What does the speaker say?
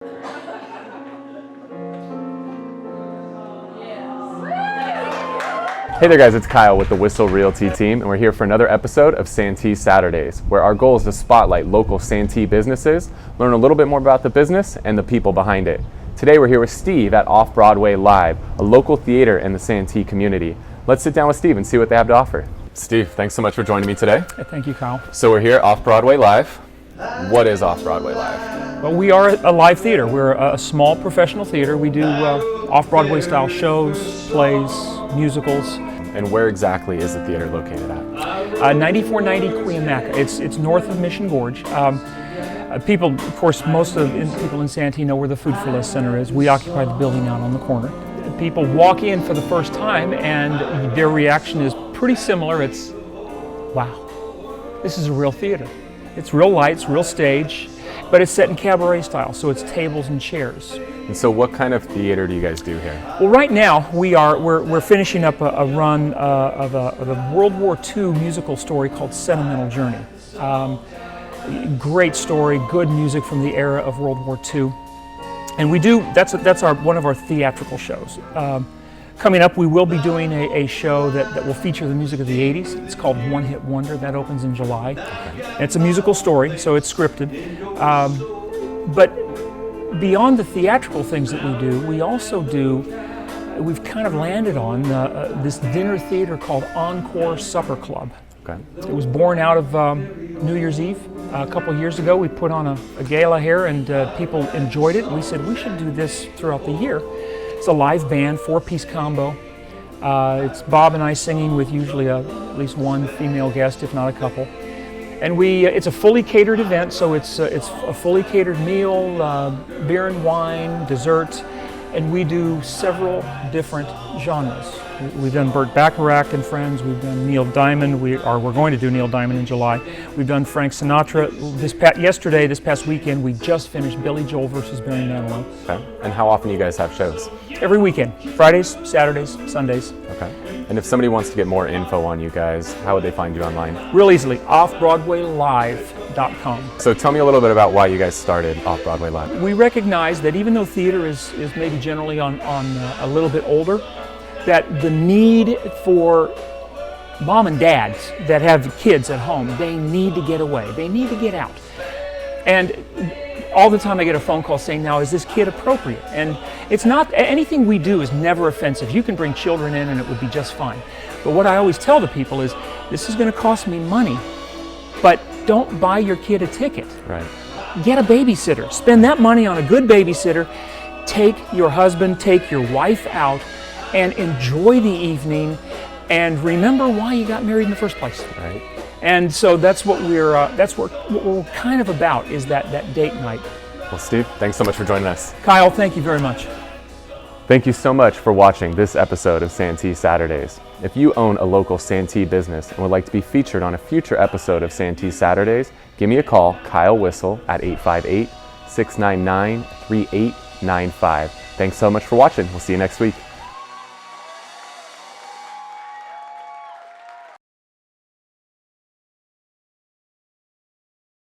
Hey there guys, it's Kyle with the Whissel Realty team, and we're here for another episode of Santee Saturdays, where our goal is to spotlight local Santee businesses, learn a little bit more about the business and the people behind it. Today we're here with Steve at Off Broadway Live, a local theater in the Santee community. Let's sit down with Steve and see what they have to offer. Steve, thanks so much for joining me today. Thank you, Kyle. So we're here at Off Broadway Live. What is Off Broadway Live? Well, we are a live theater. We're a small professional theater. We do off-Broadway style shows, plays, musicals. And where exactly is the theater located at? 9490 Cuyamaca. It's north of Mission Gorge. People, of course, most of the people in Santee know where the Food for Less Center is. We occupy the building out on the corner. People walk in for the first time and their reaction is pretty similar. It's, wow, this is a real theater. It's real lights, real stage, but it's set in cabaret style, so it's tables and chairs. And so what kind of theater do you guys do here? Well, right now we're finishing up a run of a World War II musical story called Sentimental Journey. Great story, good music from the era of World War II. And that's one of our theatrical shows. Coming up, we will be doing a show that will feature the music of the 80s. It's called One Hit Wonder. That opens in July. And it's a musical story, so it's scripted. But beyond the theatrical things that we do, we've kind of landed on this dinner theater called Encore Supper Club. Okay. It was born out of New Year's Eve. A couple of years ago, we put on a gala here and people enjoyed it. We said we should do this throughout the year. It's a live band, 4-piece combo. It's Bob and I singing with usually at least one female guest, if not a couple. And it's a fully catered event, so it's a fully catered meal, beer and wine, dessert, and we do several different genres. We've done Burt Bacharach and Friends. We've done Neil Diamond. We're going to do Neil Diamond in July. We've done Frank Sinatra. This past weekend, we just finished Billy Joel versus Barry Manilow. Okay. And how often do you guys have shows? Every weekend, Fridays, Saturdays, Sundays. Okay. And if somebody wants to get more info on you guys, how would they find you online? Real easily, offbroadwaylive.com. So tell me a little bit about why you guys started Off Broadway Live. We recognize that even though theater is maybe generally on a little bit older, that the need for mom and dads that have kids at home, they need to get away. They need to get out. And all the time I get a phone call saying, now, is this kid appropriate? And it's not, anything we do is never offensive. You can bring children in and it would be just fine. But what I always tell the people is, this is going to cost me money, but don't buy your kid a ticket. Right. Get a babysitter. Spend that money on a good babysitter. Take your husband, take your wife out, and enjoy the evening, and remember why you got married in the first place. Right. And so that's what what we're kind of about, is that date night. Well, Steve, thanks so much for joining us. Kyle, thank you very much. Thank you so much for watching this episode of Santee Saturdays. If you own a local Santee business and would like to be featured on a future episode of Santee Saturdays, give me a call, Kyle Whissel, at 858-699-3895. Thanks so much for watching. We'll see you next week.